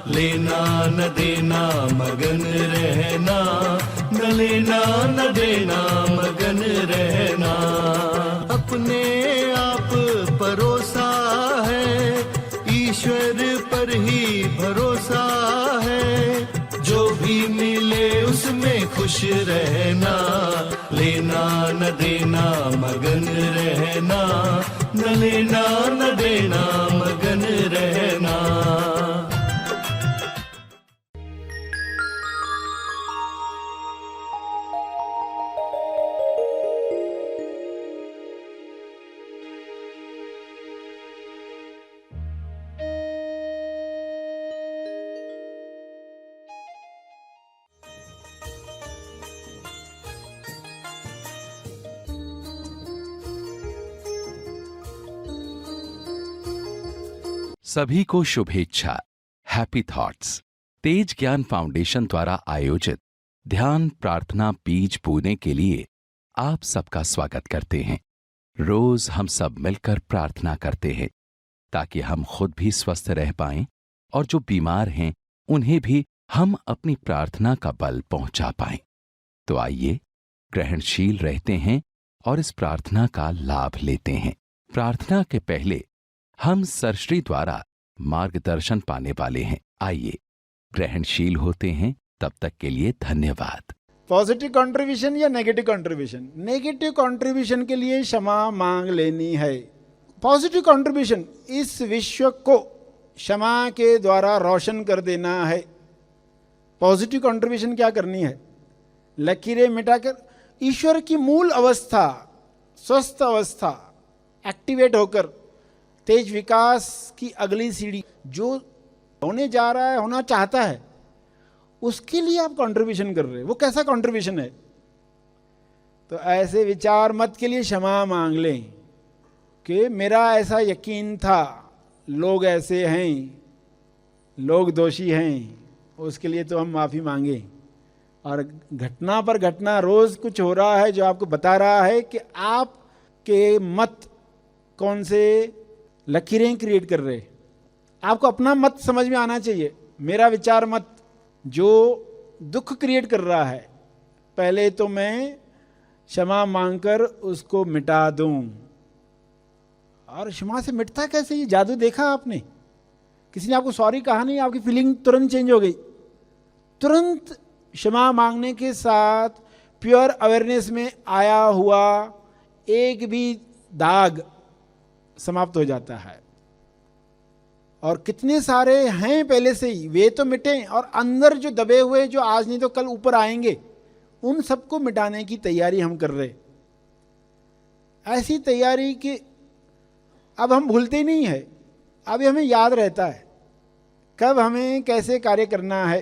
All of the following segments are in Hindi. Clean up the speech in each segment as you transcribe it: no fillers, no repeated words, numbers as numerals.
लेना न देना मगन रहना, न लेना न देना मगन रहना। अपने आप परोसा है, ईश्वर पर ही भरोसा है। जो भी मिले उसमें खुश रहना, लेना न देना मगन रहना, न लेना न देना मगन रहना। सभी को शुभेच्छा। हैप्पी थॉट्स तेज ज्ञान फाउंडेशन द्वारा आयोजित ध्यान प्रार्थना बीज बोने के लिए आप सबका स्वागत करते हैं। रोज हम सब मिलकर प्रार्थना करते हैं ताकि हम खुद भी स्वस्थ रह पाएं और जो बीमार हैं उन्हें भी हम अपनी प्रार्थना का बल पहुंचा पाएं। तो आइए ग्रहणशील रहते हैं और इस प्रार्थना का लाभ लेते हैं। प्रार्थना के पहले हम सरश्री द्वारा मार्गदर्शन पाने वाले हैं। आइए ग्रहणशील होते हैं। तब तक के लिए धन्यवाद। पॉजिटिव कंट्रीब्यूशन या नेगेटिव कंट्रीब्यूशन? नेगेटिव कंट्रीब्यूशन के लिए क्षमा मांग लेनी है। पॉजिटिव कंट्रीब्यूशन इस विश्व को क्षमा के द्वारा रोशन कर देना है। पॉजिटिव कंट्रीब्यूशन क्या करनी है? लकीरें मिटाकर ईश्वर की मूल अवस्था, स्वस्थ अवस्था एक्टिवेट होकर तेज विकास की अगली सीढ़ी जो होने जा रहा है, होना चाहता है, उसके लिए आप कंट्रीब्यूशन कर रहे हैं। वो कैसा कंट्रीब्यूशन है? तो ऐसे विचार मत के लिए क्षमा मांग लें कि मेरा ऐसा यकीन था, लोग ऐसे हैं, लोग दोषी हैं, उसके लिए तो हम माफ़ी मांगें। और घटना पर घटना रोज़ कुछ हो रहा है जो आपको बता रहा है कि आपके मत कौन से लकीरें क्रिएट कर रहे। आपको अपना मत समझ में आना चाहिए। मेरा विचार मत जो दुख क्रिएट कर रहा है, पहले तो मैं क्षमा मांगकर उसको मिटा दूं। और क्षमा से मिटता कैसे? ये जादू देखा आपने? किसी ने आपको सॉरी कहा नहीं, आपकी फीलिंग तुरंत चेंज हो गई। तुरंत क्षमा मांगने के साथ प्योर अवेयरनेस में आया हुआ एक भी दाग समाप्त हो जाता है। और कितने सारे हैं पहले से ही, वे तो मिटें, और अंदर जो दबे हुए, जो आज नहीं तो कल ऊपर आएंगे, उन सबको मिटाने की तैयारी हम कर रहे। ऐसी तैयारी कि अब हम भूलते नहीं है, अब हमें याद रहता है कब हमें कैसे कार्य करना है,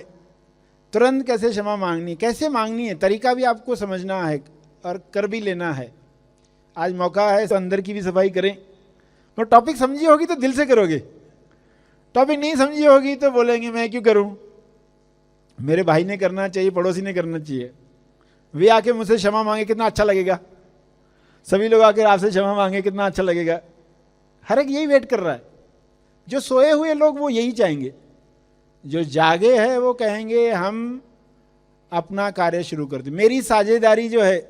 तुरंत कैसे क्षमा मांगनी, कैसे मांगनी है, तरीका भी आपको समझना है और कर भी लेना है। आज मौका है तो अंदर की भी सफाई करें। तो टॉपिक समझी होगी तो दिल से करोगे, टॉपिक नहीं समझी होगी तो बोलेंगे मैं क्यों करूं, मेरे भाई ने करना चाहिए, पड़ोसी ने करना चाहिए, वे आके मुझसे क्षमा मांगे कितना अच्छा लगेगा, सभी लोग आके आपसे क्षमा मांगे कितना अच्छा लगेगा। हर एक यही वेट कर रहा है। जो सोए हुए लोग वो यही चाहेंगे, जो जागे हैं वो कहेंगे हम अपना कार्य शुरू कर दें, मेरी साझेदारी जो है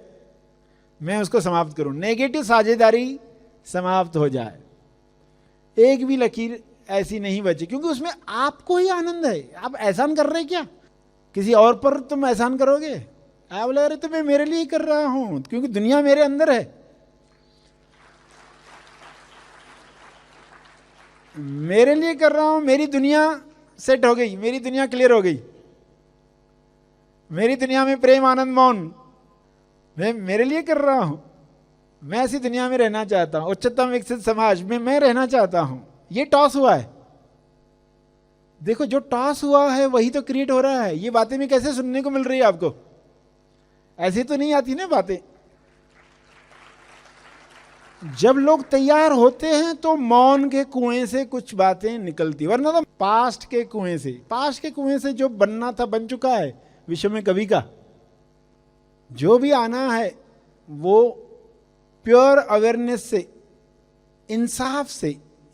मैं उसको समाप्त करूं, नेगेटिव साझेदारी समाप्त हो जाए, एक भी लकीर ऐसी नहीं बची, क्योंकि उसमें आपको ही आनंद है। आप एहसान कर रहे क्या? किसी और पर तुम एहसान करोगे? आप बोले अरे तो मैं मेरे लिए कर रहा हूं, क्योंकि दुनिया मेरे अंदर है, मेरे लिए कर रहा हूं, मेरी दुनिया सेट हो गई, मेरी दुनिया क्लियर हो गई, मेरी दुनिया में प्रेम आनंद मौन, मैं मेरे लिए कर रहा हूं, मैं ऐसी दुनिया में रहना चाहता हूं, उच्चतम विकसित समाज में मैं रहना चाहता हूं। ये टॉस हुआ है। देखो जो टॉस हुआ है वही तो क्रिएट हो रहा है। ये बातें भी कैसे सुनने को मिल रही है आपको? ऐसी तो नहीं आती ना बातें। जब लोग तैयार होते हैं तो मौन के कुएं से कुछ बातें निकलती, वरना तो पास्ट के कुएं से जो बनना था बन चुका है विश्व में कभी का। जो भी आना है वो प्योर अवेयरनेस से,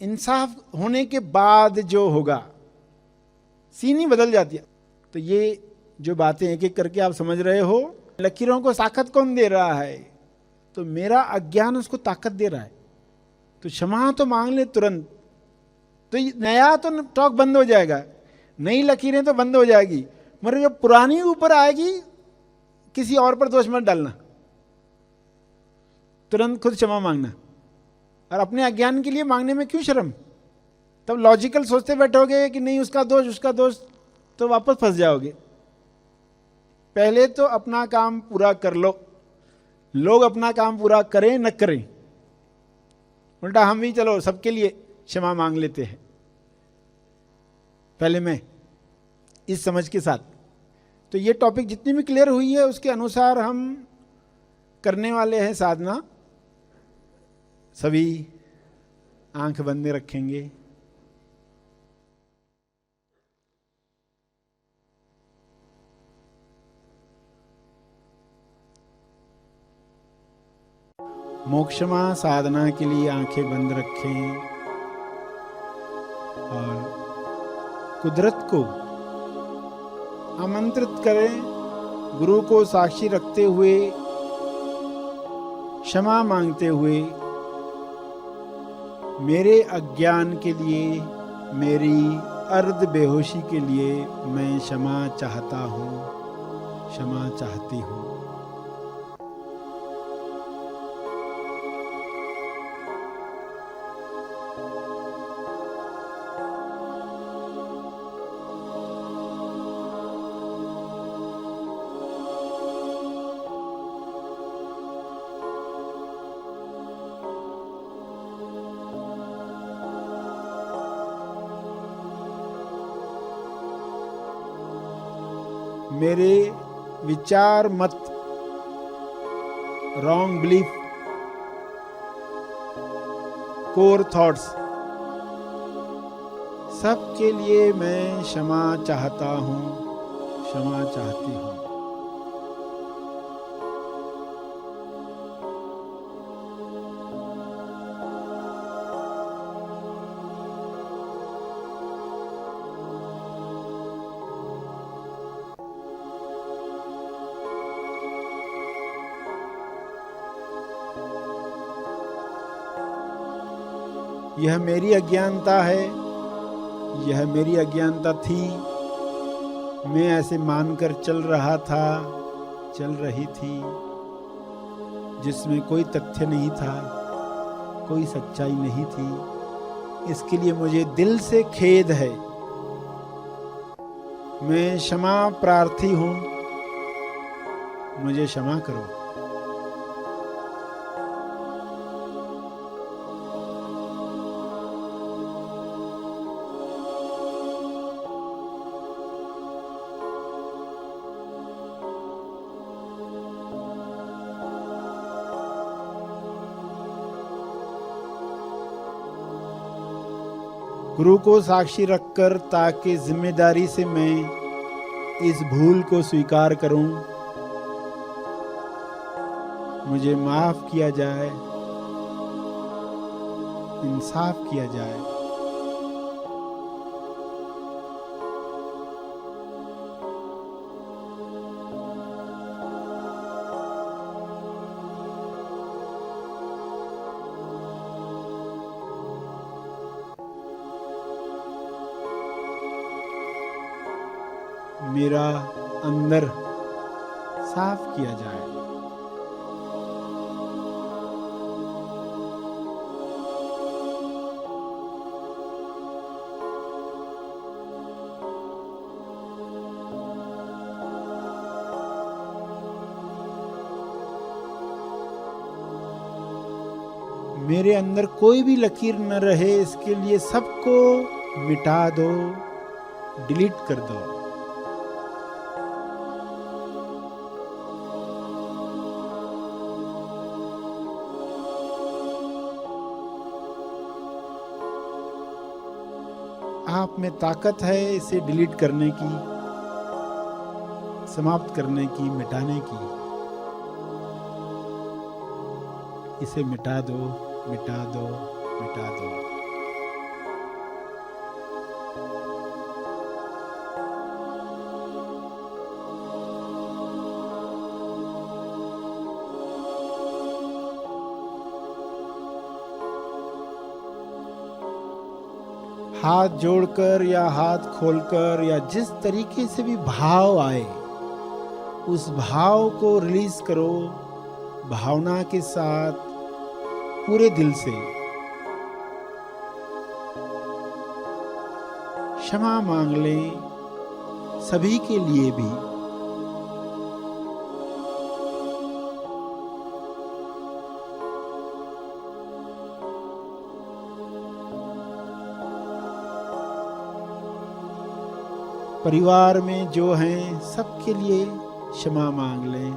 इंसाफ होने के बाद जो होगा, सीन ही बदल जाती है। तो ये जो बातें एक एक करके आप समझ रहे हो, लकीरों को ताकत कौन दे रहा है? तो मेरा अज्ञान उसको ताकत दे रहा है। तो क्षमा तो मांग ले तुरंत, तो नया तो टॉक बंद हो जाएगा, नई लकीरें तो बंद हो जाएगी, मगर जब पुरानी ऊपर आएगी किसी और पर दोष मत डालना, तुरंत खुद क्षमा मांगना। और अपने अज्ञान के लिए मांगने में क्यों शर्म? तब लॉजिकल सोचते बैठोगे कि नहीं उसका दोष, तो वापस फंस जाओगे। पहले तो अपना काम पूरा कर लो। लोग अपना काम पूरा करें न करें, उल्टा हम भी चलो सबके लिए क्षमा मांग लेते हैं, पहले मैं, इस समझ के साथ। तो ये टॉपिक जितनी भी क्लियर हुई है उसके अनुसार हम करने वाले हैं साधना। सभी आंख बंद रखेंगे। मोक्षमा साधना के लिए आंखें बंद रखें और कुदरत को आमंत्रित करें, गुरु को साक्षी रखते हुए, क्षमा मांगते हुए, मेरे अज्ञान के लिए, मेरी अर्ध बेहोशी के लिए मैं क्षमा चाहता हूँ, क्षमा चाहती हूँ। मेरे विचार मत, रॉन्ग बिलीफ, कोर थॉट्स, सब के लिए मैं क्षमा चाहता हूँ, क्षमा चाहती हूँ। यह मेरी अज्ञानता है, यह मेरी अज्ञानता थी। मैं ऐसे मानकर चल रहा था, चल रही थी, जिसमें कोई तथ्य नहीं था, कोई सच्चाई नहीं थी। इसके लिए मुझे दिल से खेद है। मैं क्षमा प्रार्थी हूँ, मुझे क्षमा करो। गुरु को साक्षी रखकर, ताकि जिम्मेदारी से मैं इस भूल को स्वीकार करूं, मुझे माफ किया जाए, इंसाफ किया जाए। मेरा अंदर साफ किया जाए। मेरे अंदर कोई भी लकीर न रहे, इसके लिए सबको मिटा दो, डिलीट कर दो। आप में ताकत है इसे डिलीट करने की, समाप्त करने की, मिटाने की। इसे मिटा दो, मिटा दो, मिटा दो। हाथ जोड़कर या हाथ खोलकर या जिस तरीके से भी भाव आए, उस भाव को रिलीज करो भावना के साथ, पूरे दिल से। क्षमा मांग लें सभी के लिए भी। परिवार में जो हैं सबके लिए क्षमा मांग लें।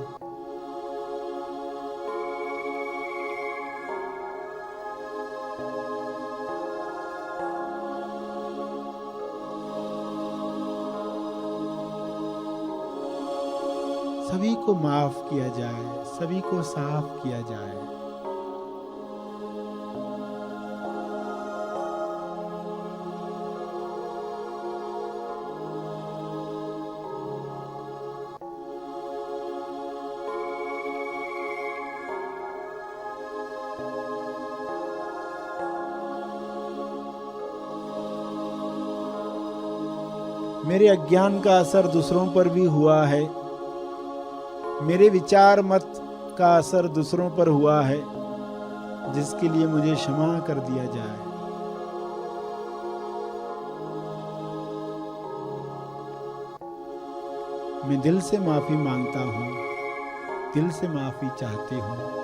सभी को माफ किया जाए, सभी को साफ किया जाए। मेरे अज्ञान का असर दूसरों पर भी हुआ है, मेरे विचार मत का असर दूसरों पर हुआ है, जिसके लिए मुझे क्षमा कर दिया जाए। मैं दिल से माफी मांगता हूँ, दिल से माफी चाहती हूँ।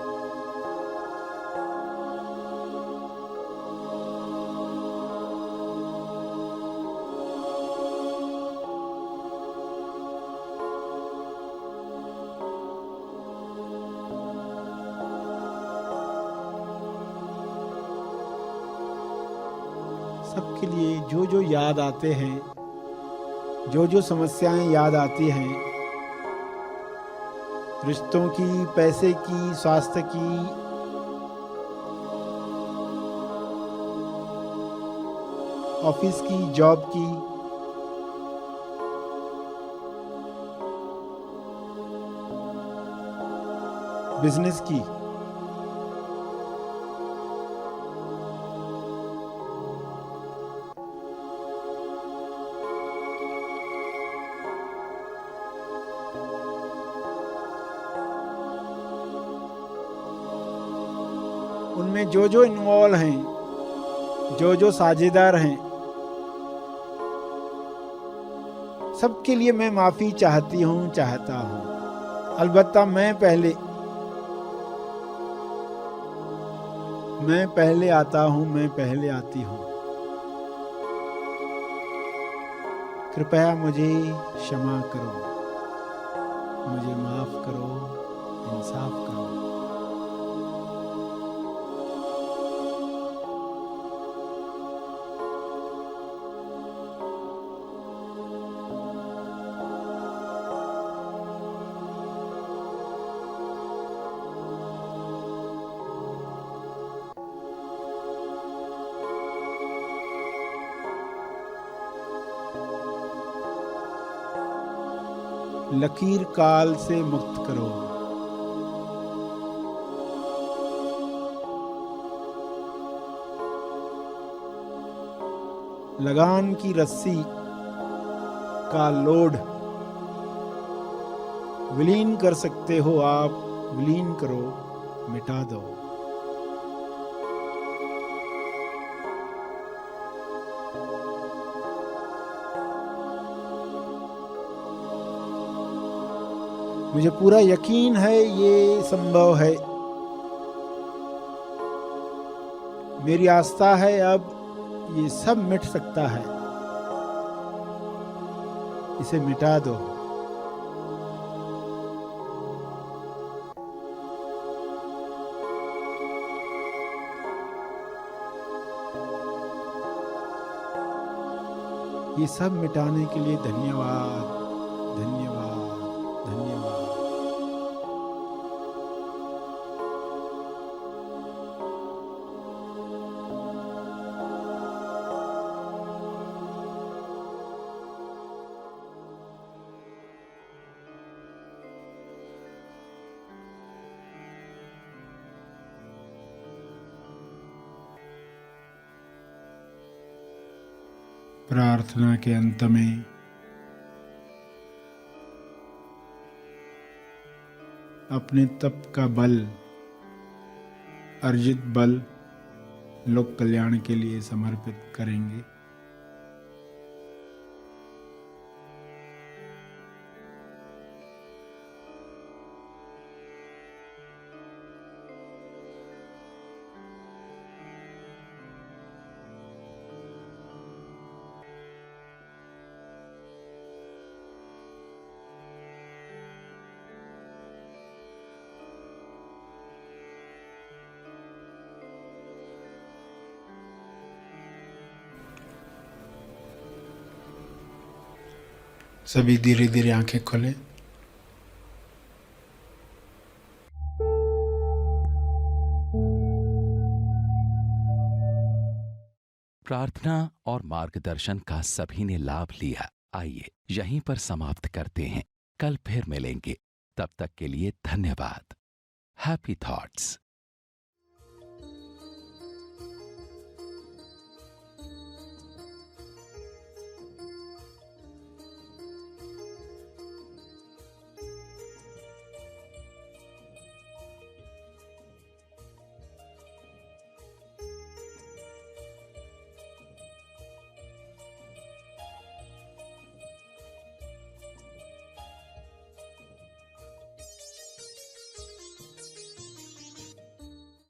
सबके लिए जो जो याद आते हैं, जो जो समस्याएं याद आती हैं, रिश्तों की, पैसे की, स्वास्थ्य की, ऑफिस की, जॉब की, बिजनेस की, उनमें जो जो इन्वॉल्व हैं, जो जो साझेदार हैं, सबके लिए मैं माफी चाहती हूँ, चाहता हूँ। अलबत्ता मैं पहले आता हूँ, मैं पहले आती हूँ। कृपया मुझे क्षमा करो, मुझे माफ करो, इंसाफ करो। लकीर काल से मुक्त करो। लगान की रस्सी का लोड विलीन कर सकते हो आप, विलीन करो, मिटा दो। मुझे पूरा यकीन है ये संभव है। मेरी आस्था है अब ये सब मिट सकता है। इसे मिटा दो। ये सब मिटाने के लिए धन्यवाद, धन्यवाद, धन्यवाद। प्रार्थना के अंत में अपने तप का बल, अर्जित बल लोक कल्याण के लिए समर्पित करेंगे। सभी धीरे धीरे आंखें खोलें। प्रार्थना और मार्गदर्शन का सभी ने लाभ लिया। आइए यहीं पर समाप्त करते हैं। कल फिर मिलेंगे। तब तक के लिए धन्यवाद। Happy thoughts.